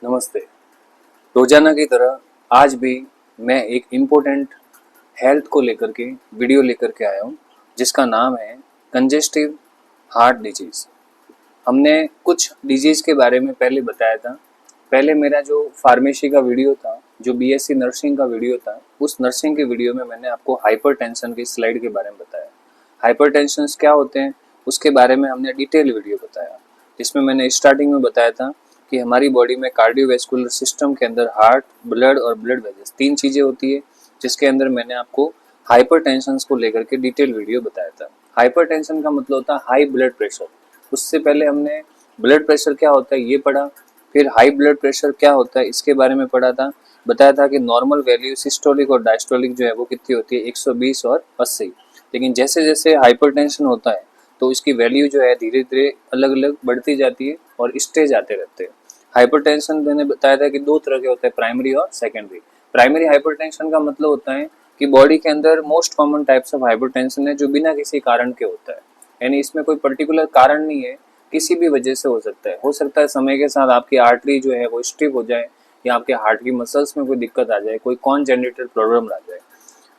नमस्ते। रोजाना की तरह आज भी मैं एक इम्पोर्टेंट हेल्थ को लेकर के वीडियो लेकर के आया हूँ, जिसका नाम है कंजेस्टिव हार्ट डिजीज़। हमने कुछ डिजीज़ के बारे में पहले बताया था। पहले मेरा जो फार्मेसी का वीडियो था, जो बीएससी नर्सिंग का वीडियो था, उस नर्सिंग के वीडियो में मैंने आपको हाइपरटेंशन की स्लाइड के बारे में बताया। हाइपरटेंशन क्या होते हैं उसके बारे में हमने डिटेल वीडियो बताया, जिसमें मैंने स्टार्टिंग में बताया था कि हमारी बॉडी में कार्डियोवैस्कुलर सिस्टम के अंदर हार्ट, ब्लड और ब्लड वेसल्स तीन चीज़ें होती है, जिसके अंदर मैंने आपको हाइपरटेंशन को लेकर के डिटेल वीडियो बताया था। हाइपरटेंशन का मतलब होता है हाई ब्लड प्रेशर। उससे पहले हमने ब्लड प्रेशर क्या होता है ये पढ़ा, फिर हाई ब्लड प्रेशर क्या होता है इसके बारे में पढ़ा था। बताया था कि नॉर्मल वैल्यू सिस्टोलिक और डायस्टोलिक जो है वो कितनी होती है 120 और 80। लेकिन जैसे जैसे हाइपरटेंशन होता है तो इसकी वैल्यू जो है धीरे धीरे अलग अलग बढ़ती जाती है और स्टेज आते रहते हैं। हाइपरटेंशन मैंने बताया था कि दो तरह के होते हैं, प्राइमरी और सेकेंडरी। प्राइमरी हाइपरटेंशन का मतलब होता है कि बॉडी के अंदर most common types of hypertension है जो बिना किसी कारण के होता है, यानी इसमें कोई पर्टिकुलर कारण नहीं है, किसी भी वजह से हो सकता है समय के साथ आपकी आर्टरी जो है वो स्टिफ हो जाए या आपके हार्ट की मसल्स में कोई दिक्कत आ जाए, कोई कॉन्जेनिटल प्रॉब्लम आ जाए।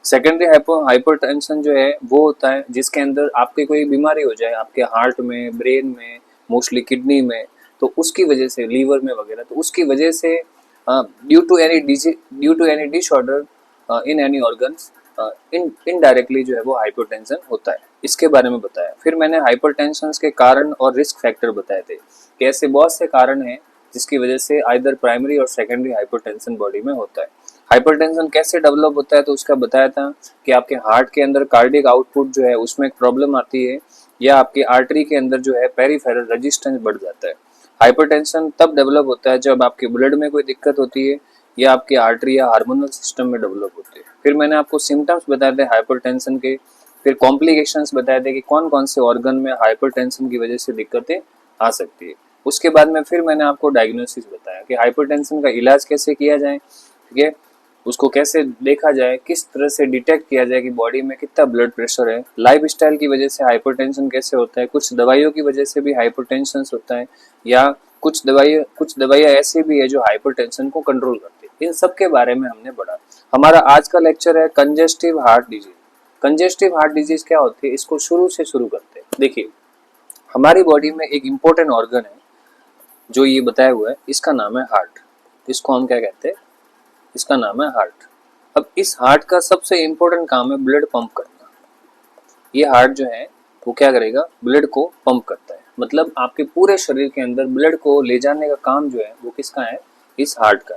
सेकेंडरी हाइपरटेंशन जो है वो होता है जिसके अंदर आपकी कोई बीमारी हो जाए आपके हार्ट में, ब्रेन में, मोस्टली किडनी में, तो उसकी वजह से, लीवर में वगैरह, तो उसकी वजह से due to any disorder in any organs indirectly जो है वो हाइपरटेंशन होता है। इसके बारे में बताया। फिर मैंने हाइपरटेंशन के कारण और रिस्क फैक्टर बताए थे कि ऐसे बहुत से कारण हैं जिसकी वजह से आइदर प्राइमरी और सेकेंडरी हाइपरटेंशन बॉडी में होता है। हाइपरटेंशन कैसे डेवलप होता है तो उसका बताया था कि आपके हार्ट के अंदर कार्डियक आउटपुट जो है उसमें एक प्रॉब्लम आती है, या आपकी आर्टरी के अंदर जो है पेरिफेरल रेजिस्टेंस बढ़ जाता है। हाइपरटेंशन तब डेवलप होता है जब आपके ब्लड में कोई दिक्कत होती है या आपकी आर्टरी या हार्मोनल सिस्टम में डेवलप होती है। फिर मैंने आपको सिम्टम्स बताए थे हाइपरटेंशन के, फिर कॉम्प्लिकेशंस बताए थे कि कौन कौन से ऑर्गन में हाइपरटेंशन की वजह से दिक्कतें आ सकती है। उसके बाद में फिर मैंने आपको डायग्नोसिस बताया कि हाइपरटेंशन का इलाज कैसे किया जाए, ठीक है, उसको कैसे देखा जाए, किस तरह से डिटेक्ट किया जाए कि बॉडी में कितना ब्लड प्रेशर है, लाइफस्टाइल की वजह से हाइपरटेंशन कैसे होता है, कुछ दवाइयों की वजह से भी हाइपरटेंशन होता है, या कुछ दवाइयाँ ऐसी भी है जो हाइपरटेंशन को कंट्रोल करती है। इन सब के बारे में हमने पढ़ा। हमारा आज का लेक्चर है congestive heart disease. Congestive heart disease क्या होती है इसको शुरू से शुरू करते हैं। देखिए, हमारी बॉडी में एक इम्पोर्टेंट ऑर्गन है जो ये बताया हुआ है, इसका नाम है हार्ट। इसको हम क्या कहते हैं, इसका नाम है हार्ट। अब इस हार्ट का सबसे इम्पोर्टेंट काम है ब्लड पंप करना। ये हार्ट जो है वो क्या करेगा, ब्लड को पंप करता है, मतलब आपके पूरे शरीर के अंदर ब्लड को ले जाने का काम जो है वो किसका है, इस हार्ट का।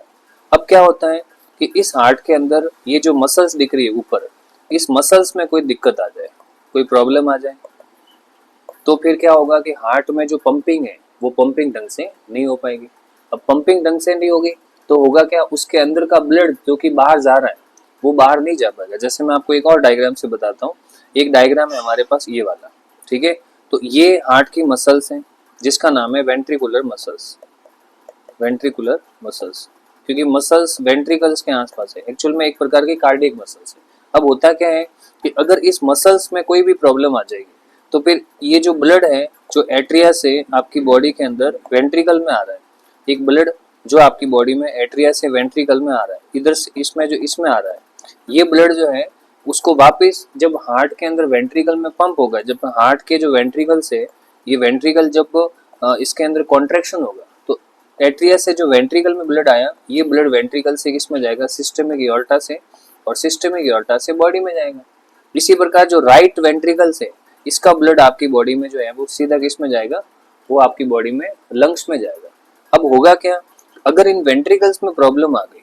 अब क्या होता है कि इस हार्ट के अंदर ये जो मसल्स दिख रही है ऊपर, इस मसल्स में कोई दिक्कत आ जाए, कोई प्रॉब्लम आ जाए, तो फिर क्या होगा कि हार्ट में जो पंपिंग है वो पंपिंग ढंग से नहीं हो पाएगी। अब पंपिंग ढंग से नहीं होगी तो होगा क्या, उसके अंदर का ब्लड जो कि बाहर जा रहा है वो बाहर नहीं जा पाएगा। जैसे मैं आपको एक और डायग्राम से बताता हूँ। एक डायग्राम है हमारे पास ये वाला, ठीक है, तो ये हार्ट की मसल्स हैं जिसका नाम है वेंट्रिकुलर मसल्स। वेंट्रिकुलर मसल्स, क्योंकि मसल्स वेंट्रिकल्स के आसपास है, एक्चुअल में एक प्रकार की कार्डियक मसल्स है। अब होता क्या है कि अगर इस मसल्स में कोई भी प्रॉब्लम आ जाएगी तो फिर ये जो ब्लड है जो एट्रिया से आपकी बॉडी के अंदर वेंट्रिकल में आ रहा है, एक ब्लड जो आपकी बॉडी में एट्रिया से वेंट्रिकल में आ रहा है, इधर से इसमें जो इसमें आ रहा है, ये ब्लड जो है उसको वापस जब हार्ट के अंदर वेंट्रिकल में पंप होगा, जब हार्ट के जो वेंट्रिकल से ये वेंट्रिकल जब इसके अंदर कॉन्ट्रैक्शन होगा तो एट्रिया से जो वेंट्रिकल में ब्लड आया, ये ब्लड वेंट्रिकल से किस में जाएगा, सिस्टमिक एओर्टा से, और सिस्टमिक एओर्टा से बॉडी में जाएगा। इसी प्रकार जो राइट वेंट्रिकल से इसका ब्लड आपकी बॉडी में जो है वो सीधा किस में जाएगा, वो आपकी बॉडी में लंग्स में जाएगा। अब होगा क्या, अगर इन वेंट्रिकल्स में प्रॉब्लम आ गई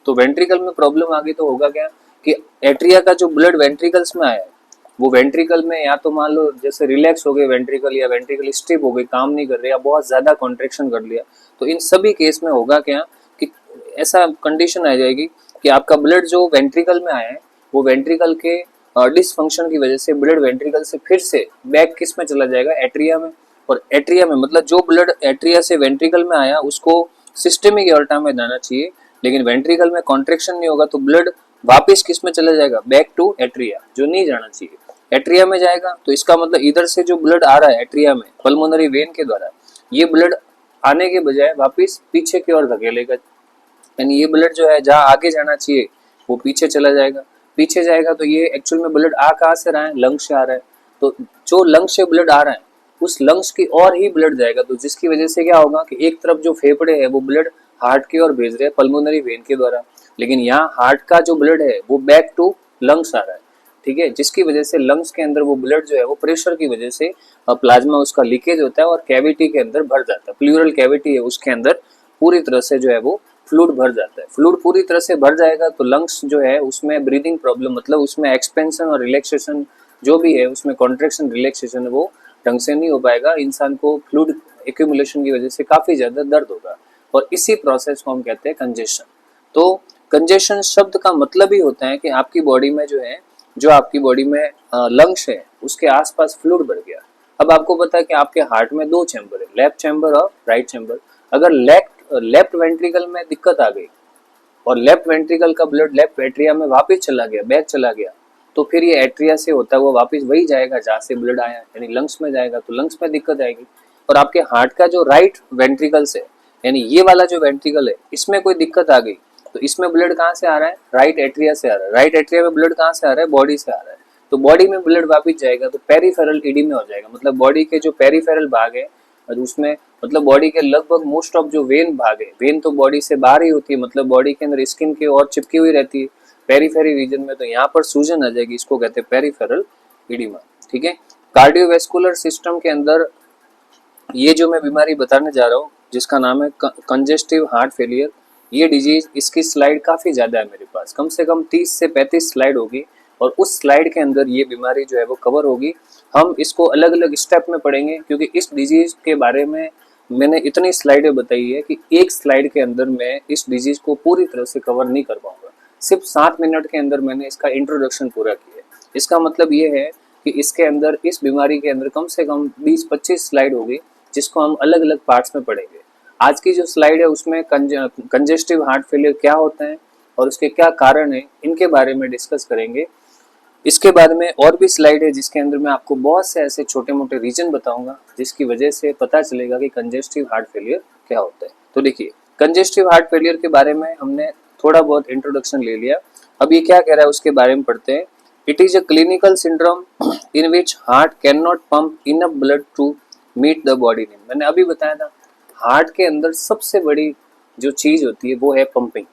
तो वेंट्रिकल में प्रॉब्लम आ गई तो होगा क्या कि एट्रिया का जो ब्लड वेंट्रिकल्स में आया है वो वेंट्रिकल में या तो मान लो जैसे रिलैक्स हो गए वेंट्रिकल, या वेंट्रिकल स्टिफ हो गई, काम नहीं कर रही, या बहुत ज्यादा कॉन्ट्रेक्शन कर लिया, तो इन सभी केस में होगा क्या कि ऐसा कंडीशन आ जाएगी कि आपका ब्लड जो वेंट्रिकल में आया है वो वेंट्रिकल के डिसफंक्शन की वजह से ब्लड वेंट्रिकल से फिर से बैक किस में चला जाएगा, एट्रिया में। और एट्रिया में मतलब जो ब्लड एट्रिया से वेंट्रिकल में आया उसको सिस्टमिक एओर्टा में जाना चाहिए, लेकिन वेंट्रिकल में कॉन्ट्रेक्शन नहीं होगा तो ब्लड वापस किस में चला जाएगा, बैक टू एट्रिया, जो नहीं जाना चाहिए, एट्रिया में जाएगा। तो इसका मतलब इधर से जो ब्लड आ रहा है एट्रिया में पल्मोनरी वेन के द्वारा, ये ब्लड आने के बजाय वापस पीछे की ओर धकेलेगा, यानी ये ब्लड जो है जहाँ आगे जाना चाहिए वो पीछे चला जाएगा। पीछे जाएगा तो ये एक्चुअल में ब्लड आ कहाँ से रहा है, लंग्स से आ रहा है, तो जो लंग्स से ब्लड आ रहा है उस लंग्स की ओर ही ब्लड जाएगा, तो जिसकी वजह से क्या होगा कि एक तरफ जो फेफड़े है वो ब्लड हार्ट की ओर भेज रहे हैं पल्मोनरी वेन के द्वारा, लेकिन यहाँ हार्ट का जो ब्लड है वो बैक टू लंग्स आ रहा है, ठीक है, जिसकी वजह से लंग्स के अंदर वो ब्लड जो है वो प्रेशर की वजह से प्लाज्मा उसका लीकेज होता है और कैविटी के अंदर भर जाता है, प्लूरल कैविटी है उसके अंदर पूरी तरह से जो है वो फ्लूइड भर जाता है। फ्लूइड पूरी तरह से भर जाएगा तो लंग्स जो है उसमें ब्रीदिंग प्रॉब्लम, मतलब उसमें एक्सपेंशन और रिलैक्सेशन जो भी है उसमें कॉन्ट्रेक्शन रिलैक्सेशन है वो ढंग से नहीं हो पाएगा, इंसान को फ्लूइड एक्यूमुलेशन की वजह से काफी ज्यादा दर्द होगा और इसी प्रोसेस को हम कहते हैं कंजेशन। तो कंजेशन शब्द का मतलब ही होता है कि आपकी बॉडी में जो है, जो आपकी बॉडी में लंग्स है उसके आसपास फ्लूइड भर गया। अब आपको पता है कि आपके हार्ट में दो चैम्बर है, लेफ्ट चैम्बर और राइट चैम्बर। अगर लेफ्ट वेंट्रिकल में दिक्कत आ गई और लेफ्ट वेंट्रिकल का ब्लड लेफ्ट एट्रिया में वापस चला गया, बैक चला गया, तो फिर ये एट्रिया से होता है वो वापस वही जाएगा जहाँ से ब्लड आया, यानी लंग्स में जाएगा, तो लंग्स में दिक्कत आएगी। और आपके हार्ट का जो राइट वेंट्रिकल से, यानी ये वाला जो वेंट्रिकल है इसमें कोई दिक्कत आ गई तो इसमें ब्लड कहाँ से आ रहा है, राइट एट्रिया से आ रहा है। राइट एट्रिया में ब्लड कहाँ से आ रहा है, बॉडी से आ रहा है, तो बॉडी में ब्लड वापस जाएगा तो पेरिफेरल एडीमा हो जाएगा, मतलब बॉडी के जो पेरिफेरल भाग है और उसमें मतलब बॉडी के लगभग मोस्ट ऑफ जो वेन भाग है, वेन तो बॉडी से बाहर ही होती है, मतलब बॉडी के अंदर स्किन के और चिपकी हुई रहती है पेरीफेरी रीजन में, तो यहाँ पर सूजन आ जाएगी, इसको कहते हैं पेरिफेरल एडिमा, ठीक है। कार्डियोवैस्कुलर सिस्टम के अंदर ये जो मैं बीमारी बताने जा रहा हूँ जिसका नाम है कंजेस्टिव हार्ट फेलियर, ये डिजीज, इसकी स्लाइड काफी ज्यादा है मेरे पास, कम से कम 30 से 35 स्लाइड होगी और उस स्लाइड के अंदर ये बीमारी जो है वो कवर होगी। हम इसको अलग अलग स्टेप में पढ़ेंगे क्योंकि इस डिजीज के बारे में मैंने इतनी स्लाइडें बताई है कि एक स्लाइड के अंदर मैं इस डिजीज को पूरी तरह से कवर नहीं कर पाऊंगा। सिर्फ 7 मिनट के अंदर मैंने इसका इंट्रोडक्शन पूरा किया है। इसका मतलब ये है कि इसके अंदर, इस बीमारी के अंदर कम से कम 20-25 स्लाइड होगी जिसको हम अलग अलग पार्ट्स में पढ़ेंगे। आज की जो स्लाइड है उसमें कंजेस्टिव हार्ट फेलियर क्या होता है और उसके क्या कारण है इनके बारे में डिस्कस करेंगे। इसके बाद में और भी स्लाइड है जिसके अंदर मैं आपको बहुत से ऐसे छोटे मोटे रीजन बताऊंगा जिसकी वजह से पता चलेगा कि कंजेस्टिव हार्ट फेलियर क्या होता है। तो देखिए, कंजेस्टिव हार्ट फेलियर के बारे में हमने थोड़ा बहुत इंट्रोडक्शन ले लिया, अब ये क्या कह रहा है उसके बारे में पढ़ते हैं। It is a clinical syndrome in which heart can not pump enough blood to meet the body need. मैंने अभी बताया था हार्ट के अंदर सबसे बड़ी जो चीज होती है वो है पंपिंग,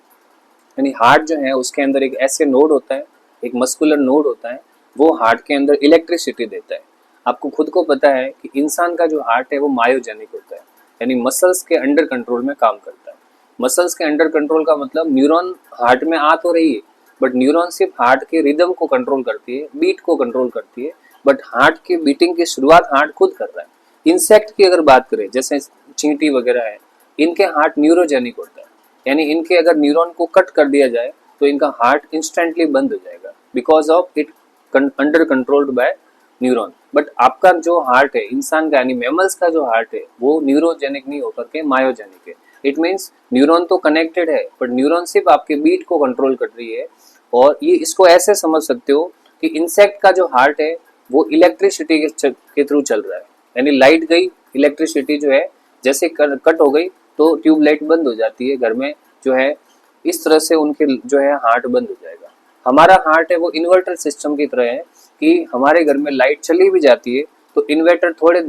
यानी हार्ट जो है उसके अंदर एक ऐसे नोड होता है, एक मस्कुलर नोड होता है, वो हार्ट के अंदर इलेक्ट्रिसिटी देता है। आपको खुद को पता है कि इंसान का जो हार्ट है वो मायोजेनिक होता है, यानी मसल्स के अंडर कंट्रोल में काम करता है। मसल्स के अंडर कंट्रोल का मतलब न्यूरॉन हार्ट में आ तो रही है बट न्यूरॉन सिर्फ हार्ट के रिदम को कंट्रोल करती है, बीट को कंट्रोल करती है, बट हार्ट की बीटिंग की शुरुआत हार्ट खुद कर रहा है। इंसेक्ट की अगर बात करें जैसे चींटी वगैरह है, इनके हार्ट न्यूरोजेनिक होता है, यानी इनके अगर न्यूरॉन को कट कर दिया जाए तो इनका हार्ट इंस्टेंटली बंद हो जाएगा because of it under controlled by neuron. But आपका जो हार्ट है इंसान का, यानी मैमल्स का जो हार्ट है वो न्यूरोजेनिक नहीं होकर के मायोजेनिक है। इट मीन्स न्यूरॉन तो कनेक्टेड है बट न्यूरॉन सिर्फ आपके बीट को कंट्रोल कर रही है। और ये इसको ऐसे समझ सकते हो कि इंसेक्ट का जो हार्ट है वो इलेक्ट्रिसिटी के थ्रू चल रहा है, यानी लाइट गई, इलेक्ट्रिसिटी जो है जैसे कट हो गई तो ट्यूबलाइट बंद हो जाती है घर में जो है, इस तरह से उनके जो है हार्ट बंद हो जाएगा। हमारा हार्ट है वो इन्वर्टर सिस्टम की तरह है कि हमारे घर में लाइट चली भी जाती है तो इन्वर्टर थोड़ी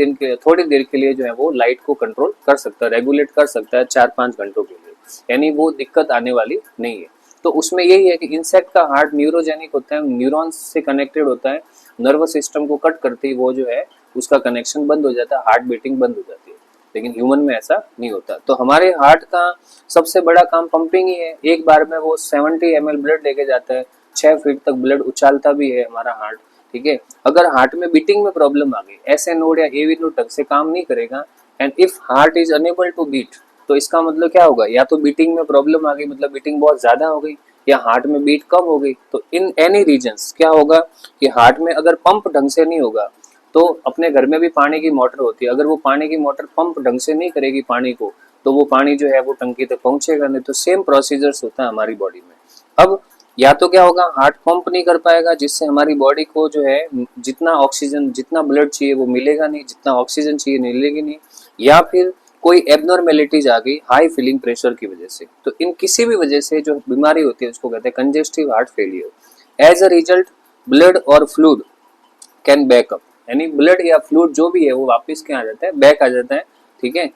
देर के लिए जो है वो लाइट को कंट्रोल कर सकता है, रेगुलेट कर सकता है 4-5 घंटों के लिए, यानी वो दिक्कत आने वाली नहीं है। तो उसमें यही है कि इंसेक्ट का हार्ट न्यूरोजेनिक होता है, न्यूरॉन्स से कनेक्टेड होता है, नर्वस सिस्टम को कट करते ही वो जो है उसका कनेक्शन बंद हो जाता है, हार्ट बीटिंग बंद हो जाती है। लेकिन ह्यूमन में ऐसा नहीं होता। तो हमारे हार्ट का सबसे बड़ा काम पंपिंग ही है। एक बार में वो 70 ml ब्लड लेके जाता है, 6 फीट तक ब्लड उछालता भी है हमारा हार्ट, ठीक है। अगर हार्ट में बीटिंग में प्रॉब्लम आ गई, ऐसे नोड या एवी नोड ढंग से काम नहीं करेगा and if heart is unable to beat, तो इसका मतलब क्या होगा, या तो बीटिंग में प्रॉब्लम आ गई मतलब बीटिंग बहुत ज्यादा हो गई, या हार्ट में बीट कम हो गई। तो इन एनी रीजन्स क्या होगा कि हार्ट में अगर पंप ढंग से नहीं होगा, तो अपने घर में भी पानी की मोटर होती है, अगर वो पानी की मोटर पंप ढंग से नहीं करेगी पानी को तो वो पानी जो है वो टंकी तक पहुंचेगा नहीं। तो सेम प्रोसीजर्स होता है हमारी बॉडी में। अब या तो क्या होगा, हार्ट पंप नहीं कर पाएगा जिससे हमारी बॉडी को जो है जितना ऑक्सीजन, जितना ब्लड चाहिए वो मिलेगा नहीं, जितना ऑक्सीजन चाहिए मिलेगी नहीं, या फिर कोई एबनॉर्मेलिटीज आ गई हाई फीलिंग प्रेशर की वजह से, तो इन किसी भी वजह से जो बीमारी होती है उसको कहते हैं congestive heart failure. As a result blood और फ्लूइड कैन बैकअप, यानी ब्लड या फ्लूइड जो भी है वो वापस क्या आ जाता है, बैक आ जाता है, ठीक है,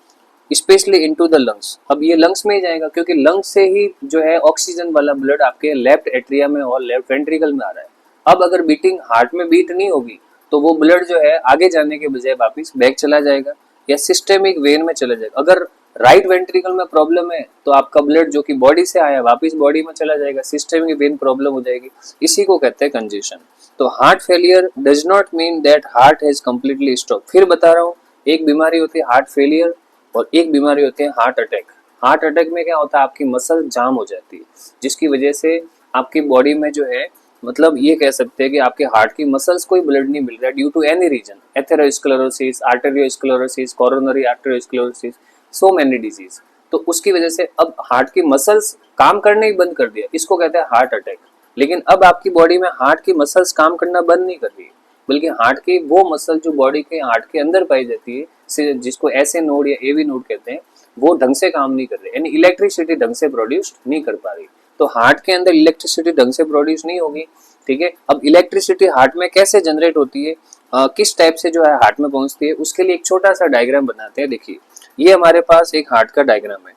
स्पेशली इनटू द लंग्स। अब ये लंग्स में ही जाएगा क्योंकि लंग्स से ही जो है ऑक्सीजन वाला ब्लड आपके लेफ्ट एट्रिया में और लेफ्ट वेंट्रिकल में आ रहा है। अब अगर बीटिंग हार्ट में बीट नहीं होगी तो वो ब्लड जो है आगे जाने के बजाय वापस बैक चला जाएगा या सिस्टेमिक वेन में चला जाएगा। अगर राइट वेंट्रिकल में प्रॉब्लम है तो आपका ब्लड जो कि बॉडी से आया वापस बॉडी में चला जाएगा, सिस्टेमिक वेन प्रॉब्लम हो जाएगी, इसी को कहते हैं कंजेशन। तो heart failure does not mean that heart has completely stop. फिर बता रहा हूँ, एक बीमारी होती है हार्ट फेलियर और एक बीमारी होती है हार्ट अटैक। हार्ट अटैक में क्या होता है, आपकी मसल जाम हो जाती है जिसकी वजह से आपकी बॉडी में जो है, मतलब ये कह सकते हैं कि आपके हार्ट की मसल्स को ब्लड नहीं मिल रहा है due to any reason, atherosclerosis, arteriosclerosis, coronary arteriosclerosis, so many disease. तो उसकी वजह से अब हार्ट की मसल्स काम करने ही बंद कर दिया, इसको कहते हैं हार्ट अटैक। लेकिन अब आपकी बॉडी में हार्ट की मसल्स काम करना बंद नहीं कर रही है, बल्कि हार्ट की वो मसल जो बॉडी के हार्ट के अंदर पाई जाती है, जिसको एसए नोड या एवी नोड कहते हैं, वो ढंग से काम नहीं कर रहे, यानी इलेक्ट्रिसिटी ढंग से प्रोड्यूस नहीं कर पा रही। तो हार्ट के अंदर इलेक्ट्रिसिटी ढंग से प्रोड्यूस नहीं होगी, ठीक है। अब इलेक्ट्रिसिटी हार्ट में कैसे जनरेट होती है, किस टाइप से जो है हार्ट में पहुंचती है, उसके लिए एक छोटा सा डायग्राम बनाते हैं। देखिए, ये हमारे पास एक हार्ट का डायग्राम है,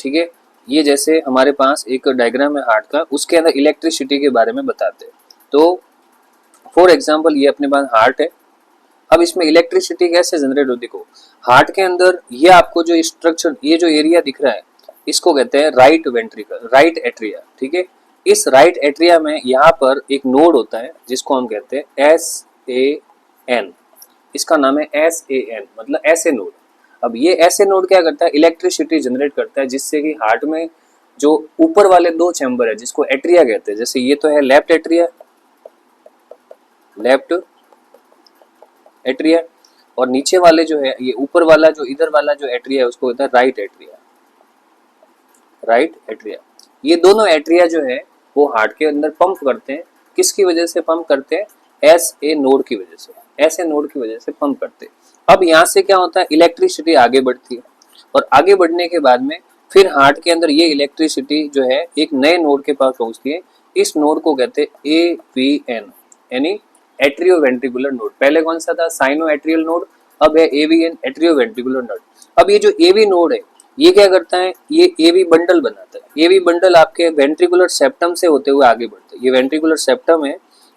ठीक है। ये जैसे हमारे पास एक डायग्राम है हार्ट का, उसके अंदर इलेक्ट्रिसिटी के बारे में बताते हैं। तो फॉर एग्जाम्पल ये अपने पास हार्ट है। अब इसमें इलेक्ट्रिसिटी कैसे जनरेट होती है, हार्ट के अंदर ये आपको जो स्ट्रक्चर, ये जो एरिया दिख रहा है, इसको कहते हैं राइट वेंट्रिकल, राइट एट्रिया, ठीक है। इस राइट एट्रिया में यहाँ पर एक नोड होता है जिसको हम कहते हैं SAN, इसका नाम है SAN, मतलब ऐसे नोड। अब ये ऐसे नोड क्या करता है, इलेक्ट्रिसिटी जनरेट करता है, जिससे कि हार्ट में जो ऊपर वाले दो चैम्बर है जिसको एट्रिया कहते हैं, जैसे ये तो है लेफ्ट एट्रिया, लेफ्ट एट्रिया, और नीचे वाले जो है, ये ऊपर वाला जो इधर वाला जो एट्रिया है उसको कहता है राइट एट्रिया, राइट एट्रिया। ये दोनों एट्रिया जो है वो हार्ट के अंदर पंप करते हैं, किसकी वजह से पंप करते हैं, SA नोड की वजह से, SA नोड की वजह से पंप करते हैं। अब यहाँ से क्या होता है, इलेक्ट्रिसिटी आगे बढ़ती है, और आगे बढ़ने के बाद में फिर हार्ट के अंदर ये इलेक्ट्रिसिटी जो है एक नए नोड के पास पहुंचती है। इस नोड को कहते हैं AVN, यानी एट्रियो वेंट्रिकुलर नोड। पहले कौन सा था, साइनो एट्रियल नोड, अब है AVN, एट्रियो वेंट्रिकुलर नोड। अब ये जो AV नोड है ये क्या करता है, ये AV बंडल बनाता है। AV बंडल आपके वेंट्रिकुलर सेप्टम से होते हुए आगे बढ़ता है, ये वेंट्रिकुलर सेप्टम है,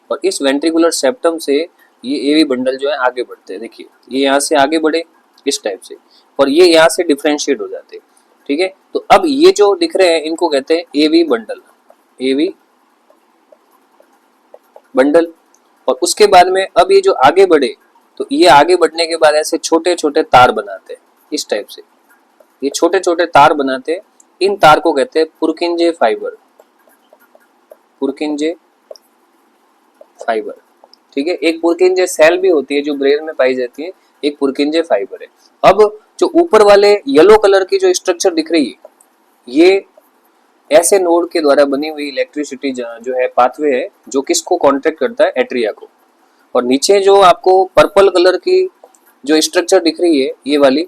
और इस वेंट्रिकुलर सेप्टम से ये AV बंडल जो है आगे बढ़ते हैं। देखिए, ये यहाँ से आगे बढ़े इस टाइप से, और ये यहाँ से डिफ्रेंशिएट हो जाते हैं, ठीक है। तो अब ये जो दिख रहे हैं इनको कहते हैं AV बंडल, AV बंडल। और उसके बाद में अब ये जो आगे बढ़े, तो ये आगे बढ़ने के बाद ऐसे छोटे छोटे तार बनाते हैं इस टाइप से, ये छोटे छोटे तार बनाते हैं। इन तार को कहते हैं पुरकिंजे फाइबर, पुरकिंजे फाइबर, ठीक है। एक पुरकिंजे सेल भी होती है जो ब्रेन में पाई जाती है, एक पुरकिंजे फाइबर है। अब जो ऊपर वाले येलो कलर की जो स्ट्रक्चर दिख रही है, ये ऐसे नोड के द्वारा बनी हुई इलेक्ट्रिसिटी जो है पाथवे है, जो किसको कॉन्ट्रैक्ट करता है, एट्रिया को। और नीचे जो आपको पर्पल कलर की जो स्ट्रक्चर दिख रही है ये वाली,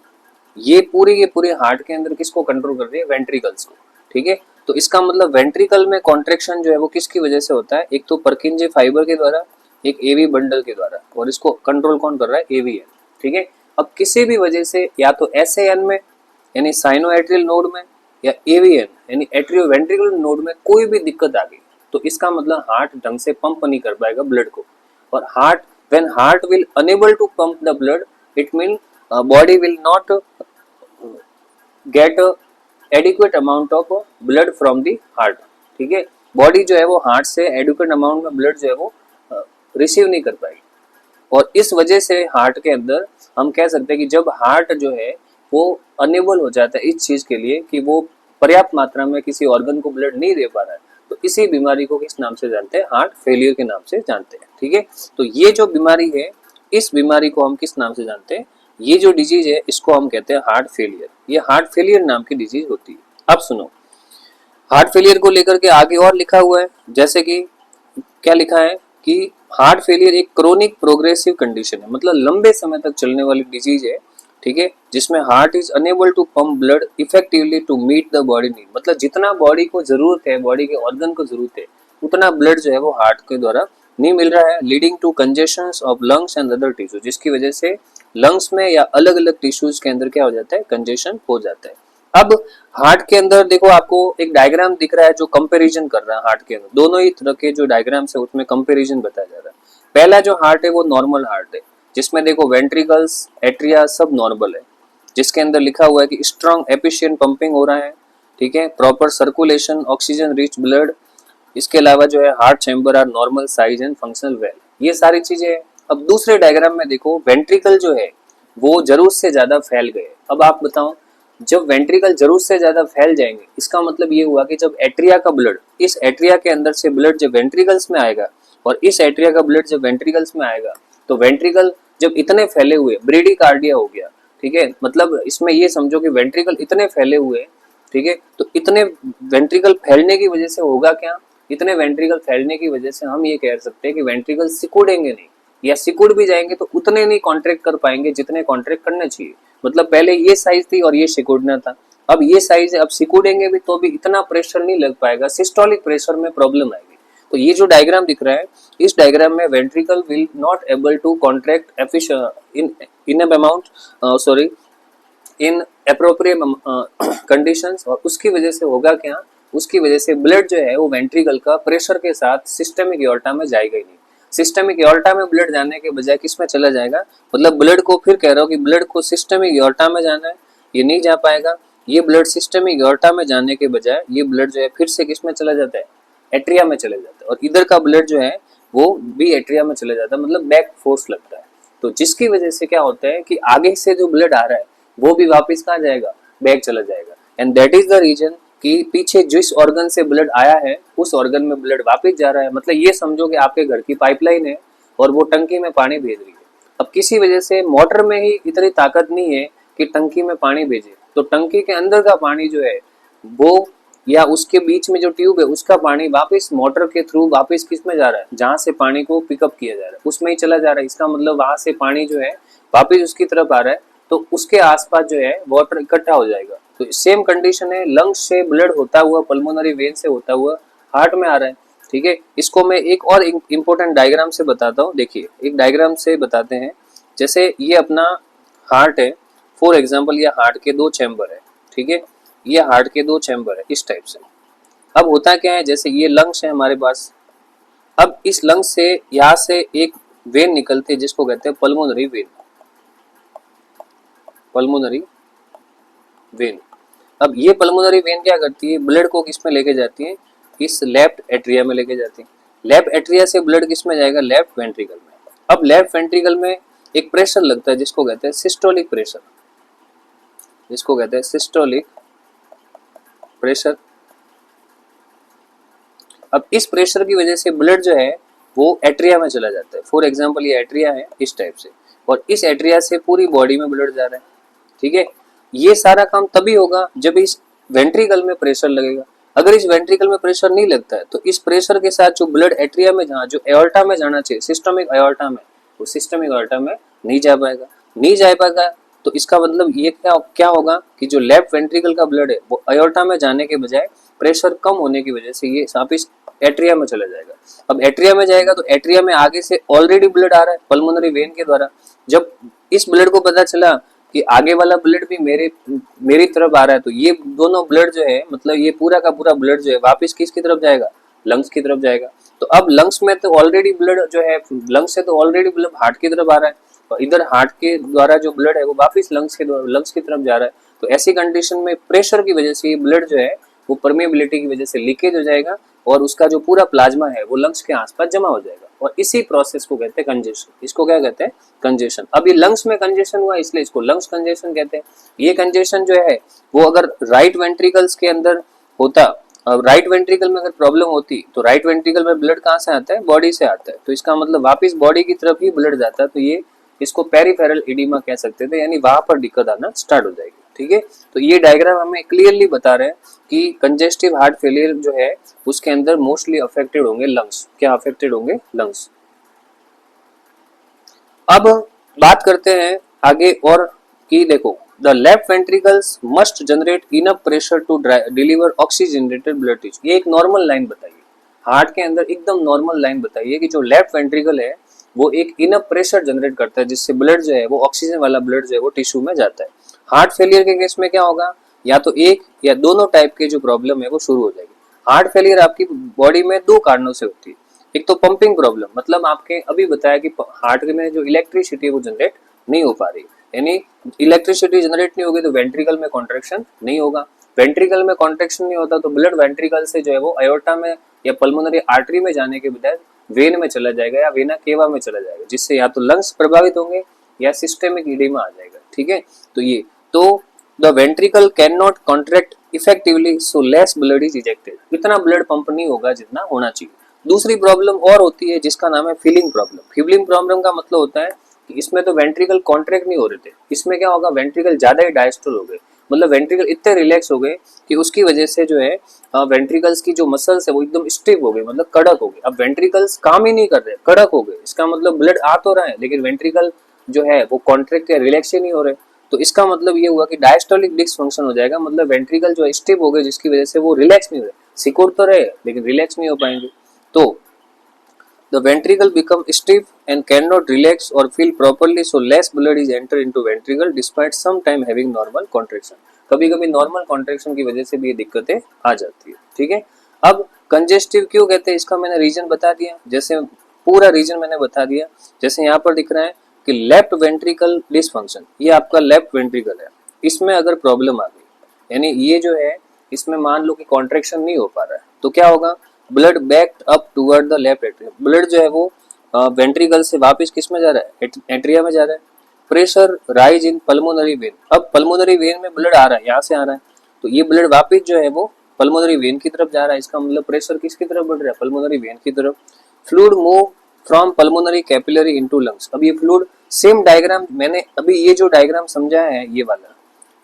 ये पूरी हार्ट के अंदर किसको कंट्रोल कर रही है, वेंट्रिकल्स को, ठीक है। तो इसका मतलब वेंट्रिकल में कॉन्ट्रैक्शन जो है वो किसकी वजह से होता है, एक तो परकिंजे फाइबर के द्वारा, एक AV बंडल के द्वारा, और इसको कंट्रोल कौन कर रहा है, AVN, ठीक है। अब किसी भी वजह से या तो SAN में यानी साइनो एट्रियल नोड में, या AVN यानी एट्रियो वेंट्रिकुलर नोड में कोई भी दिक्कत आ गई, तो इसका मतलब हार्ट ढंग से पंप नहीं कर पाएगा ब्लड को। और heart, when heart will unable to pump the blood, it mean body will not get adequate amount of blood from the heart, ठीक है। बॉडी जो है वो हार्ट से एडिक्वेट अमाउंट में ब्लड जो है वो रिसीव नहीं कर पाएगी। और इस वजह से हार्ट के अंदर हम कह सकते हैं कि जब हार्ट जो है वो अनेबल हो जाता है इस चीज के लिए कि वो पर्याप्त मात्रा में किसी ऑर्गन को ब्लड नहीं दे पा रहा है, तो इसी बीमारी को किस नाम से जानते हैं, हार्ट फेलियर के नाम से जानते हैं, ठीक है। तो ये जो बीमारी है, इस बीमारी को हम किस नाम से जानते हैं, ये जो डिजीज है इसको हम कहते हैं हार्ट फेलियर। ये हार्ट फेलियर नाम की डिजीज होती है। अब सुनो, हार्ट फेलियर को लेकर के आगे और लिखा हुआ है, जैसे कि क्या लिखा है कि हार्ट फेलियर एक क्रोनिक प्रोग्रेसिव कंडीशन है, मतलब लंबे समय तक चलने वाली डिजीज है ठीक है, जिसमें heart is unable to pump blood effectively to meet the body need, मतलब जितना बॉडी को जरूरत है, बॉडी के ऑर्गन को जरूरत है, उतना ब्लड जो है वो हार्ट के द्वारा नहीं मिल रहा है, leading to congestion of lungs and other tissue, जिसकी वजह से लंग्स में या अलग अलग टिश्यूज के अंदर क्या हो जाता है, कंजेशन हो जाता है। अब हार्ट के अंदर देखो, आपको एक डायग्राम दिख रहा है जो कंपैरिजन कर रहा है हार्ट के अंदर, दोनों ही तरह के जो डायग्राम्स है उसमें कंपैरिजन बताया जा रहा है। पहला जो हार्ट है वो नॉर्मल हार्ट है, जिसमें देखो वेंट्रिकल्स, एट्रिया सब नॉर्मल है, जिसके अंदर लिखा हुआ है कि स्ट्रॉन्ग एफिशिएंट पंपिंग हो रहा है, ठीक है, proper circulation, oxygen rich blood, इसके अलावा जो है heart chamber are normal size and functional well, ये सारी चीजें। अब दूसरे डायग्राम में देखो, वेंट्रिकल जो है वो जरूरत से ज्यादा फैल गए। अब आप बताओ, जब वेंट्रिकल जरूरत से ज्यादा फैल जाएंगे, इसका मतलब ये हुआ कि जब एट्रिया का ब्लड, इस एट्रिया के अंदर से ब्लड जब वेंट्रिकल्स में आएगा और इस एट्रिया का ब्लड जब वेंट्रिकल्स में आएगा, तो वेंट्रिकल जब इतने फैले हुए, ब्रेडिकार्डिया हो गया, ठीक है, मतलब इसमें ये समझो कि वेंट्रिकल इतने फैले हुए, ठीक है, तो इतने वेंट्रिकल फैलने की वजह से होगा क्या, इतने वेंट्रिकल फैलने की वजह से हम ये कह सकते हैं कि वेंट्रिकल सिकुड़ेंगे नहीं, या सिकुड़ भी जाएंगे तो उतने नहीं कॉन्ट्रैक्ट कर पाएंगे जितने कॉन्ट्रैक्ट करना चाहिए। मतलब पहले ये साइज थी और ये सिकुड़ना था, अब ये साइज है, अब सिकुड़ेंगे भी तो भी इतना प्रेशर नहीं लग पाएगा, सिस्टोलिक प्रेशर में प्रॉब्लम आएगी। तो ये जो डायग्राम दिख रहा है, इस डायग्राम में ventricle will not able to contract in amount, sorry, in appropriate conditions, और उसकी वजह से होगा क्या, उसकी वजह से ब्लड जो है वो वेंट्रिकल का प्रेशर के साथ सिस्टमिक एओर्टा में जाएगा ही नहीं। सिस्टमिक एओर्टा में ब्लड जाने के बजाय किस में चला जाएगा, मतलब ब्लड को, फिर कह रहा हूँ कि ब्लड को सिस्टमिक एओर्टा में जाना है, ये नहीं जा पाएगा। ये ब्लड सिस्टमिक एओर्टा में जाने के बजाय ये ब्लड जो है फिर से किस में चला जाता है, एट्रिया में चले जाता है, और इधर का ब्लड जो है वो भी एट्रिया में चले जाता है, मतलब बैक फोर्स लगता है। तो जिसकी वजह से क्या होता है कि आगे से जो ब्लड आ रहा है वो भी वापस कहाँ जाएगा, बैक चला जाएगा। And that is the reason कि पीछे जिस ऑर्गन से ब्लड आया है उस ऑर्गन में ब्लड वापस जा रहा है। मतलब ये समझो कि आपके घर की पाइपलाइन है और वो टंकी में पानी भेज रही है। अब किसी वजह से मोटर में ही इतनी ताकत नहीं है कि टंकी में पानी भेजे, तो टंकी के अंदर का पानी जो है वो, या उसके बीच में जो ट्यूब है उसका पानी वापस मोटर के थ्रू वापस किस में जा रहा है, जहां से पानी को पिकअप किया जा रहा है उसमें ही चला जा रहा है। इसका मतलब वहां से पानी जो है वापस उसकी तरफ आ रहा है, तो उसके आसपास जो है वाटर इकट्ठा हो जाएगा। तो सेम कंडीशन है, लंग्स से ब्लड होता हुआ, पल्मोनरी वेन से होता हुआ हार्ट में आ रहा है, ठीक है। इसको मैं एक और इंपॉर्टेंट डायग्राम से बताता हूँ। देखिए, एक डायग्राम से बताते हैं। जैसे ये अपना हार्ट है, फॉर एग्जाम्पल ये हार्ट के 2 चैम्बर है, ठीक है, ये हार्ट के 2 चैम्बर है इस टाइप से। अब होता क्या है, जैसे ये लंग्स है हमारे पास, अब इस लंग्स से यहाँ से एक वेन निकलती है जिसको कहते हैं पल्मोनरी वेन, पल्मोनरी वेन। अब ये पल्मोनरी वेन क्या करती है, ब्लड को किस में लेके जाती है, इस लेफ्ट एट्रिया में लेके जाती है। लेफ्ट एट्रिया से ब्लड किस में जाएगा, लेफ्ट वेंट्रिकल में। अब लेफ्ट वेंट्रिकल में एक प्रेशर लगता है जिसको कहते हैं सिस्टोलिक प्रेशर, जिसको कहते हैं सिस्टोलिक प्रेशर। अब इस प्रेशर की वजह से ब्लड जो है वो एट्रिया में चला जाता है। फॉर एग्जाम्पल ये एट्रिया है इस टाइप से, और इस एट्रिया से पूरी बॉडी में ब्लड जा रहा है, ठीक है। ये सारा काम तभी होगा जब इस वेंट्रिकल में प्रेशर लगेगा। अगर इस वेंट्रिकल में प्रेशर नहीं लगता है तो इस प्रेशर के साथ जो ब्लड एट्रिया में जहाँ, जो एओर्टा में जाना चाहिए, सिस्टमिक एओर्टा में, वो सिस्टमिक एओर्टा में नहीं जा पाएगा। नहीं जा पाएगा तो इसका मतलब ये क्या होगा कि जो लेफ्ट वेंट्रिकल का ब्लड है वो एओर्टा में जाने के बजाय प्रेशर कम होने की वजह से ये वापिस एट्रिया में चला जाएगा। अब एट्रिया में जाएगा तो एट्रिया में आगे से ऑलरेडी ब्लड आ रहा है पल्मोनरी वेन के द्वारा। जब इस ब्लड को पता चला कि आगे वाला ब्लड भी मेरी तरफ आ रहा है, तो ये दोनों ब्लड जो है, मतलब ये पूरा का पूरा ब्लड जो है वापस किसकी तरफ जाएगा, लंग्स की तरफ जाएगा। तो अब लंग्स में तो ऑलरेडी ब्लड जो है, लंग्स से तो ऑलरेडी ब्लड हार्ट की तरफ आ रहा है, और इधर हार्ट के द्वारा जो ब्लड है वो वापस लंग्स की तरफ जा रहा है। तो ऐसी कंडीशन में प्रेशर की वजह से ये ब्लड जो है वो परमेबिलिटी की वजह से लीकेज हो जाएगा, और उसका जो पूरा प्लाज्मा है वो लंग्स के आसपास जमा हो जाएगा, और इसी प्रोसेस को कहते हैं कंजेशन। इसको क्या कहते हैं, कंजेशन। अब ये लंग्स में कंजेशन हुआ इसलिए इसको लंग्स कंजेशन कहते हैं। ये कंजेशन जो है वो अगर राइट वेंट्रिकल्स के अंदर होता, अब राइट वेंट्रिकल में अगर प्रॉब्लम होती तो राइट वेंट्रिकल में ब्लड कहाँ से आता है, बॉडी से आता है, तो इसका मतलब वापस बॉडी की तरफ ही ब्लड जाता है, तो ये इसको पेरिफेरल एडिमा कह सकते थे, यानी वहां पर दिक्कत आना स्टार्ट हो जाएगी, ठीक है। तो ये डायग्राम हमें क्लियरली बता रहे हैं कि कंजेस्टिव हार्ट फेलियर जो है उसके अंदर मोस्टली अफेक्टेड होंगे लंग्स। क्या अफेक्टेड होंगे, लंग्स। अब बात करते हैं आगे और कि देखो the left ventricles must generate enough pressure to deliver oxygenated blood tissue. ये एक नॉर्मल लाइन बताइए, हार्ट के अंदर एकदम नॉर्मल लाइन बताइए कि जो लेफ्ट वेंट्रिकल है वो एक इनफ प्रेशर जनरेट करता है जिससे ब्लड जो है वो ऑक्सीजन वाला ब्लड जो है वो टिश्यू में जाता है। हार्ट फेलियर के केस में क्या होगा, या तो एक या दोनों टाइप के जो प्रॉब्लम है वो शुरू हो जाएगी। हार्ट फेलियर आपकी बॉडी में दो कारणों से होती है। एक तो पंपिंग प्रॉब्लम, मतलब आपके अभी बताया कि हार्ट में जो इलेक्ट्रिसिटी है वो जनरेट नहीं हो पा रही, यानी इलेक्ट्रिसिटी जनरेट नहीं होगी तो वेंट्रिकल में कॉन्ट्रैक्शन नहीं होगा। वेंट्रिकल में कॉन्ट्रैक्शन नहीं होता तो ब्लड वेंट्रिकल से जो है वो अयोर्टा में या पल्मोनरी आर्टरी में जाने के बजाय वेन में चला जाएगा या वेना केवा में चला जाएगा, जिससे या तो लंग्स प्रभावित होंगे या सिस्टेमिक इडेमा आ जाएगा। ठीक है, तो ये तो the ventricle can not contract effectively so less blood is ejected, इतना ब्लड पंप नहीं होगा जितना होना चाहिए। दूसरी प्रॉब्लम और होती है जिसका नाम है फीलिंग प्रॉब्लम। फीलिंग प्रॉब्लम का मतलब होता है कि इसमें तो वेंट्रिकल कॉन्ट्रैक्ट नहीं हो रहे थे, इसमें क्या होगा, वेंट्रिकल ज्यादा ही डायस्टोल हो गए, मतलब वेंट्रिकल इतने रिलैक्स हो गए कि उसकी वजह से जो है वेंट्रिकल्स की जो मसल्स है वो एकदम स्टिफ हो गई, मतलब कड़क हो गई। अब वेंट्रिकल्स काम ही नहीं कर रहे, कड़क हो गए, इसका मतलब ब्लड आ तो रहा है लेकिन वेंट्रिकल जो है वो कॉन्ट्रैक्ट या रिलैक्स ही नहीं हो रहे। तो इसका मतलब ये हुआ कि डायस्टोलिक डिसफंक्शन हो जाएगा, मतलब वेंट्रिकल जो है स्टिफ हो गए जिसकी वजह से वो रिलैक्स नहीं हो रहे, सिकुड़ तो रहे लेकिन रिलैक्स नहीं हो पाएंगे। तो the ventricle become stiff and cannot relax or feel properly, so less blood is enter into ventricle despite some time having normal contraction। कभी कभी नॉर्मल कॉन्ट्रेक्शन की वजह से भी ये दिक्कतें आ जाती है। ठीक है, अब कंजेस्टिव क्यों कहते हैं इसका मैंने रीजन बता दिया, जैसे पूरा रीजन मैंने बता दिया। जैसे यहाँ पर दिख रहा है कि लेफ्ट वेंट्रिकल डिसफंक्शन, ये आपका लेफ्ट वेंट्रिकल है, इसमें अगर प्रॉब्लम आ गई यानी ये जो है इसमें मान लो कि कॉन्ट्रेक्शन नहीं हो पा रहा है तो क्या होगा, blood backed up toward the left atrium, blood जो है वो वेंट्रिकल से वापस किस में जा रहा है, एट्रिया में जा रहा है। Pressure rise in pulmonary vein, अब पल्मोनरी वेन में ब्लड आ रहा है, यहाँ से आ रहा है तो ये ब्लड वापस जो है वो पल्मोनरी वेन की तरफ जा रहा है, इसका मतलब प्रेशर किसकी तरफ बढ़ रहा है, पल्मोनरी वेन की तरफ। Fluid move from pulmonary capillary into lungs, अब ये फ्लूइड सेम डायग्राम मैंने अभी ये जो डायग्राम समझाया है ये वाला,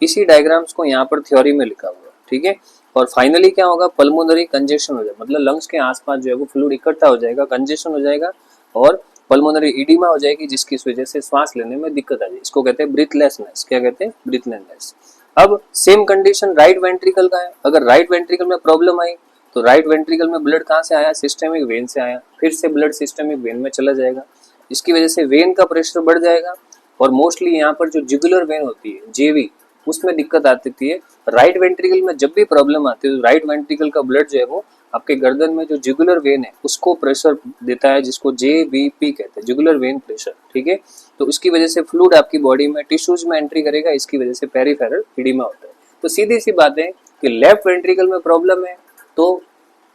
इसी डायग्राम्स को यहाँ पर थ्योरी में लिखा हुआ है। ठीक है, और फाइनली क्या होगा, पल्मोनरी कंजेशन हो जाएगा, मतलब लंग्स के आसपास जो है वो फ्लूइड इकट्ठा हो जाएगा, कंजेशन हो जाएगा और पल्मोनरी इडिमा हो जाएगी जिसकी वजह से सांस लेने में दिक्कत आ जाएगी, इसको कहते हैं ब्रीथलेसनेस। क्या कहते हैं, ब्रीथलेसनेस। अब सेम कंडीशन राइट वेंट्रिकल का है, अगर राइट वेंट्रिकल में प्रॉब्लम आई तो राइट वेंट्रिकल में ब्लड कहाँ से आया, सिस्टेमिक वेन से आया, फिर से ब्लड सिस्टेमिक वेन में चला जाएगा, इसकी वजह से वेन का प्रेशर बढ़ जाएगा और मोस्टली यहाँ पर जो जुगुलर वेन होती है जेवी उसमें दिक्कत आती है। राइट वेंट्रिकल में जब भी प्रॉब्लम आती है तो राइट वेंट्रिकल का ब्लड जो है वो आपके गर्दन में जो जुगुलर वेन है उसको प्रेशर देता है, जिसको JVP कहते हैं, जुगुलर वेन प्रेशर। ठीक है, तो इसकी वजह से फ्लूइड आपकी बॉडी में टिश्यूज में एंट्री करेगा, इसकी वजह से पेरिफेरल इडिमा होता है। तो सीधी सी बात है कि लेफ्ट वेंट्रिकल में प्रॉब्लम है तो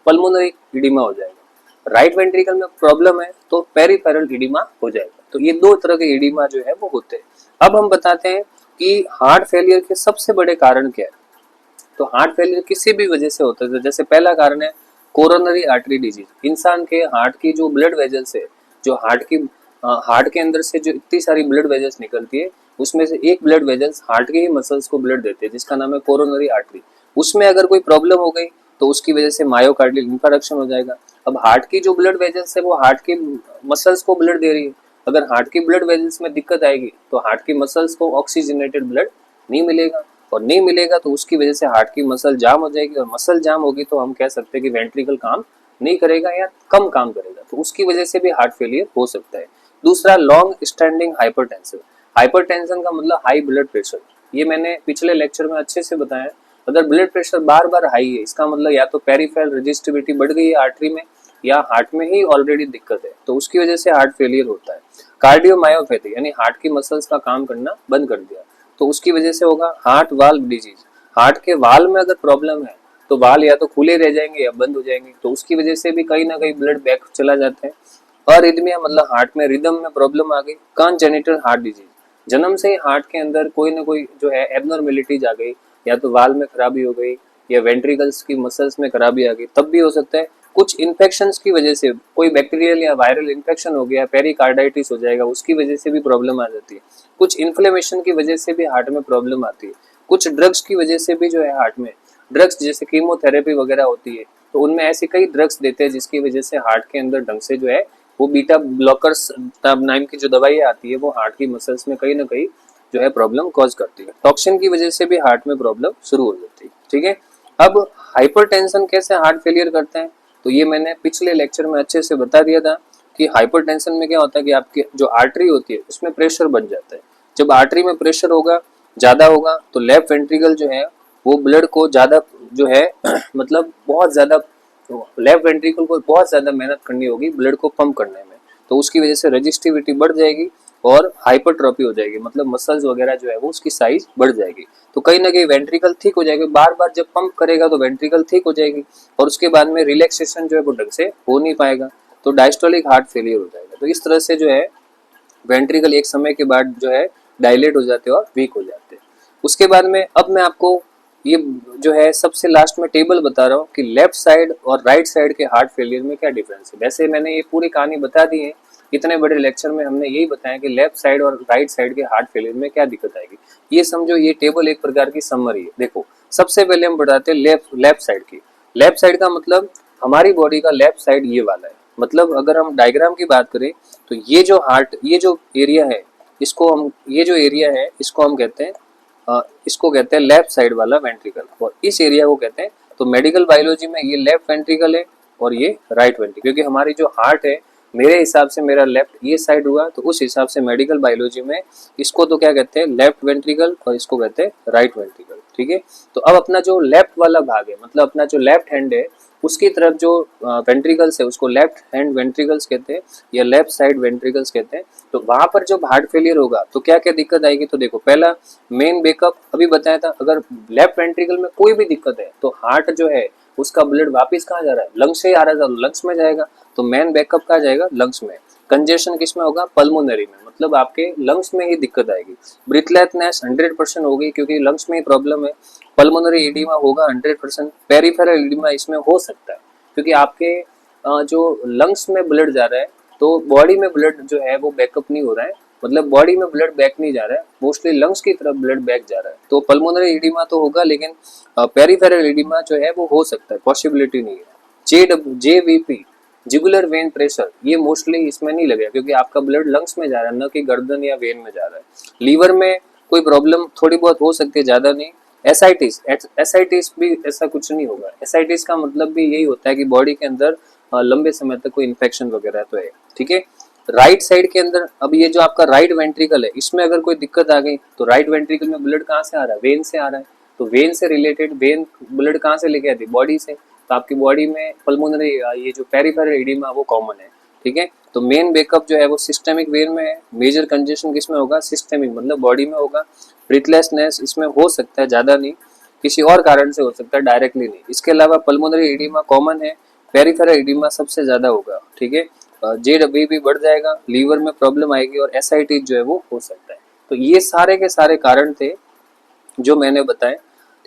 पल्मोनरी इडिमा हो जाएगा, राइट वेंट्रिकल में प्रॉब्लम है तो पेरिफेरल इडिमा हो जाएगा। तो ये दो तरह के इडिमा जो है वो होते हैं। अब हम बताते हैं कि हार्ट फेलियर के सबसे बड़े कारण क्या है। तो हार्ट फेलियर किसी भी वजह से होता है, तो जैसे पहला कारण है कोरोनरी आर्टरी डिजीज, इंसान के हार्ट की जो ब्लड वेजल्स है, जो हार्ट के अंदर से जो इतनी सारी ब्लड वेजल्स निकलती है उसमें से एक ब्लड वेजल्स हार्ट के ही मसल्स को ब्लड देते हैं जिसका नाम है कोरोनरी आर्टरी। उसमें अगर कोई प्रॉब्लम हो गई तो उसकी वजह से मायोकार्डियल इंफारेक्शन हो जाएगा। अब हार्ट की जो ब्लड वेजल्स है वो हार्ट के मसल्स को ब्लड दे रही है, अगर हार्ट की ब्लड वेजल्स में दिक्कत आएगी तो हार्ट की मसल्स को ऑक्सीजनेटेड ब्लड नहीं मिलेगा, और नहीं मिलेगा तो उसकी वजह से हार्ट की मसल जाम हो जाएगी, और मसल जाम होगी तो हम कह सकते हैं कि वेंट्रिकल काम नहीं करेगा या कम काम करेगा, तो उसकी वजह से भी हार्ट फेलियर हो सकता है। दूसरा लॉन्ग स्टैंडिंग हाइपरटेंशन, हाइपरटेंशन का मतलब हाई ब्लड प्रेशर, ये मैंने पिछले लेक्चर में अच्छे से बताया। अगर ब्लड प्रेशर बार बार हाई है इसका मतलब या तो पेरिफेरल रेजिस्टिविटी बढ़ गई है आर्टरी में या हार्ट में ही ऑलरेडी दिक्कत है, तो उसकी वजह से हार्ट फेलियर होता है। कार्डियोमायोपैथी यानी हार्ट की मसल्स का काम करना बंद कर दिया तो उसकी वजह से होगा हार्ट वाल्व डिजीज, हार्ट के वाल में अगर प्रॉब्लम है तो वाल या तो खुले रह जाएंगे या बंद हो जाएंगे, तो उसकी वजह से भी कहीं ना कहीं ब्लड बैक चला जाता है। अरिथमिया मतलब हार्ट में रिदम में प्रॉब्लम आ गई। कंजेनिटल हार्ट डिजीज, जन्म से ही हार्ट के अंदर कोई ना कोई जो है एबनॉर्मेलिटीज आ गई, या तो वाल में खराबी हो गई या वेंट्रिकल्स की मसल्स में खराबी आ गई, तब भी हो सकता है। कुछ इन्फेक्शंस की वजह से कोई बैक्टीरियल या वायरल इन्फेक्शन हो गया, पेरिकार्डाइटिस हो जाएगा, उसकी वजह से भी प्रॉब्लम आ जाती है। कुछ इन्फ्लेमेशन की वजह से भी हार्ट में प्रॉब्लम आती है। कुछ ड्रग्स की वजह से भी जो है हार्ट में, ड्रग्स जैसे कीमोथेरेपी वगैरह होती है तो उनमें ऐसे कई ड्रग्स देते हैं जिसकी वजह से हार्ट के अंदर ढंग से जो है वो बीटा ब्लॉकर्स नाम की जो दवाई आती है वो हार्ट की मसल्स में कहीं ना कहीं जो है प्रॉब्लम कॉज करती है। टॉक्सिन की वजह से भी हार्ट में प्रॉब्लम शुरू हो जाती है, ठीक है। अब हाइपरटेंशन कैसे हार्ट फेलियर करते हैं, तो ये मैंने पिछले लेक्चर में अच्छे से बता दिया था कि हाइपरटेंशन में क्या होता है कि आपकी जो आर्टरी होती है उसमें प्रेशर बन जाता है। जब आर्टरी में प्रेशर होगा, ज़्यादा होगा, तो लेफ्ट वेंट्रिकल जो है वो ब्लड को ज़्यादा जो है मतलब बहुत ज़्यादा, लेफ्ट वेंट्रिकल को बहुत ज़्यादा मेहनत करनी होगी ब्लड को पंप करने में, तो उसकी वजह से रजिस्टिविटी बढ़ जाएगी और हाइपरट्रॉफी हो जाएगी, मतलब मसल्स वगैरह जो है वो उसकी साइज बढ़ जाएगी। तो कहीं ना कहीं वेंट्रिकल थिक हो जाएगी, बार बार जब पंप करेगा तो वेंट्रिकल थिक हो जाएगी और उसके बाद में रिलैक्सेशन जो है वो ढंग से हो नहीं पाएगा, तो डायस्टोलिक हार्ट फेलियर हो जाएगा। तो इस तरह से जो है वेंट्रिकल एक समय के बाद जो है डायलेट हो जाते हैं और वीक हो जाते हैं। उसके बाद में अब मैं आपको ये जो है सबसे लास्ट में टेबल बता रहा हूँ कि लेफ्ट साइड और राइट साइड के हार्ट फेलियर में क्या डिफरेंस है। वैसे मैंने ये पूरी कहानी बता दी है, इतने बड़े लेक्चर में हमने यही बताया कि लेफ्ट साइड और राइट साइड के हार्ट फेलियर में क्या दिक्कत आएगी। ये समझो ये टेबल एक प्रकार की समरी है। देखो सबसे पहले हम बताते हैं लेफ्ट साइड की। लेफ्ट साइड का मतलब हमारी बॉडी का लेफ्ट साइड ये वाला है, मतलब अगर हम डायग्राम की बात करें तो ये जो हार्ट, ये जो एरिया है इसको हम, ये जो एरिया है इसको हम कहते हैं इसको कहते हैं लेफ्ट साइड वाला वेंट्रिकल, और इस एरिया को कहते हैं, तो मेडिकल बायोलॉजी में ये लेफ्ट वेंट्रिकल है और ये राइट वेंट्रिकल, क्योंकि हमारी जो हार्ट है मेरे हिसाब से मेरा लेफ्ट ये साइड हुआ, तो उस हिसाब से मेडिकल बायोलॉजी में इसको तो क्या कहते हैं लेफ्ट वेंट्रिकल और इसको कहते हैं राइट वेंट्रिकल, ठीक है। तो अब अपना जो लेफ्ट वाला भाग है, मतलब अपना जो लेफ्ट हैंड है उसकी तरफ जो वेंट्रिकल्स है उसको लेफ्ट हैंड वेंट्रिकल्स कहते हैं या लेफ्ट साइड वेंट्रिकल्स कहते हैं। तो वहां पर जब हार्ट फेलियर होगा तो क्या क्या दिक्कत आएगी, तो देखो पहला मेन बैकअप अभी बताया था, अगर लेफ्ट वेंट्रिकल में कोई भी दिक्कत है तो हार्ट जो है उसका ब्लड वापस कहाँ जा रहा है, लंग्स से ही आ रहा है, तो लंग्स में जाएगा, तो मेन बैकअप कहाँ जाएगा, लंग्स में। कंजेशन किस में होगा, पल्मोनरी में, मतलब आपके लंग्स में ही दिक्कत आएगी। ब्रीथलेसनेस 100% होगी क्योंकि लंग्स में ही प्रॉब्लम है। पल्मोनरी एडिमा होगा 100%। पेरिफेरल एडिमा इसमें हो सकता है क्योंकि आपके जो लंग्स में ब्लड जा रहा है तो बॉडी में ब्लड जो है वो बैकअप नहीं हो रहा है, मतलब बॉडी में ब्लड बैक नहीं जा रहा है, मोस्टली लंग्स की तरफ ब्लड बैक जा रहा है। तो पल्मोनरी एडिमा तो होगा लेकिन पेरिफेरल एडिमा जो है वो हो सकता है, पॉसिबिलिटी नहीं है। जेवीपी जिगुलर वेन प्रेशर ये मोस्टली इसमें नहीं लगेगा क्योंकि आपका ब्लड लंग्स में जा रहा है, न कि गर्दन या वेन में जा रहा है। लीवर में कोई प्रॉब्लम थोड़ी बहुत हो सकती है, ज्यादा नहीं। एसाइटिस भी ऐसा कुछ नहीं होगा। एसाइटिस का मतलब भी यही होता है कि बॉडी के अंदर लंबे समय तक कोई इन्फेक्शन वगैरह तो है, ठीक है। राइट साइड के अंदर अब ये जो आपका राइट वेंट्रिकल है इसमें अगर कोई दिक्कत आ गई तो राइट वेंट्रिकल में ब्लड कहाँ से आ रहा है, वेन से आ रहा है, तो वेन से रिलेटेड, वेन ब्लड कहाँ से लेके आती है, बॉडी से, तो आपकी बॉडी में पल्मोनरी ये जो पेरिफेरल एडिमा वो कॉमन है, ठीक है। तो मेन बैकअप जो है वो सिस्टेमिक वेन में है। मेजर कंजेशन किस में होगा, सिस्टेमिक, मतलब बॉडी में होगा। ब्रीथलेसनेस इसमें हो सकता है, ज्यादा नहीं, किसी और कारण से हो सकता है, डायरेक्टली नहीं। इसके अलावा पल्मोनरी एडिमा कॉमन है, पेरिफेरल एडिमा सबसे ज्यादा होगा, ठीक है। जेडब्ल्यू भी बढ़ जाएगा, लीवर में प्रॉब्लम आएगी और एसआईटी जो है वो हो सकता है। तो ये सारे के सारे कारण थे जो मैंने बताए,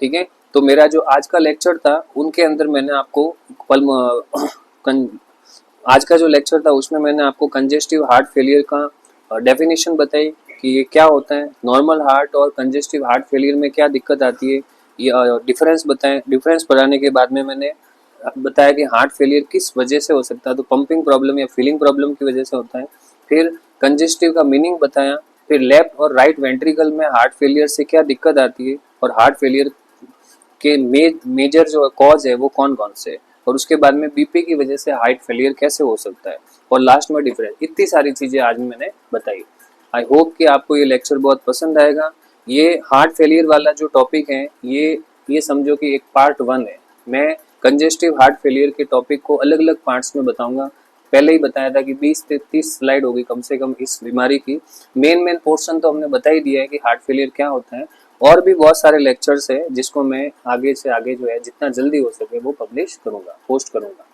ठीक है। तो मेरा जो आज का लेक्चर था उनके अंदर मैंने आपको आज का जो लेक्चर था उसमें मैंने आपको कंजेस्टिव हार्ट फेलियर का डेफिनेशन बताई कि ये क्या होता है, नॉर्मल हार्ट और कंजेस्टिव हार्ट फेलियर में क्या दिक्कत आती है, ये डिफरेंस बताएं। डिफरेंस बताने के बाद में मैंने बताया कि हार्ट फेलियर किस वजह से हो सकता है, तो पंपिंग प्रॉब्लम या फीलिंग प्रॉब्लम की वजह से होता है। फिर कंजेस्टिव का मीनिंग बताया, फिर लेफ्ट और राइट वेंट्रिकल में हार्ट फेलियर से क्या दिक्कत आती है और हार्ट फेलियर के मेजर जो कॉज है वो कौन कौन से, और उसके बाद में बीपी की वजह से हार्ट फेलियर कैसे हो सकता है, और लास्ट में डिफरेंस। इतनी सारी चीजें आज मैंने बताई। आई होप कि आपको ये लेक्चर बहुत पसंद आएगा। ये हार्ट फेलियर वाला जो टॉपिक है ये समझो कि एक पार्ट 1 है। मैं कंजेस्टिव हार्ट फेलियर के टॉपिक को अलग अलग पार्ट्स में बताऊंगा। पहले ही बताया था कि 20 से 30 स्लाइड होगी कम से कम इस बीमारी की। मेन पोर्शन तो हमने बता ही दिया है कि हार्ट फेलियर क्या होता है, और भी बहुत सारे लेक्चर्स है जिसको मैं आगे से आगे जो है जितना जल्दी हो सके वो पब्लिश करूंगा, पोस्ट करूंगा।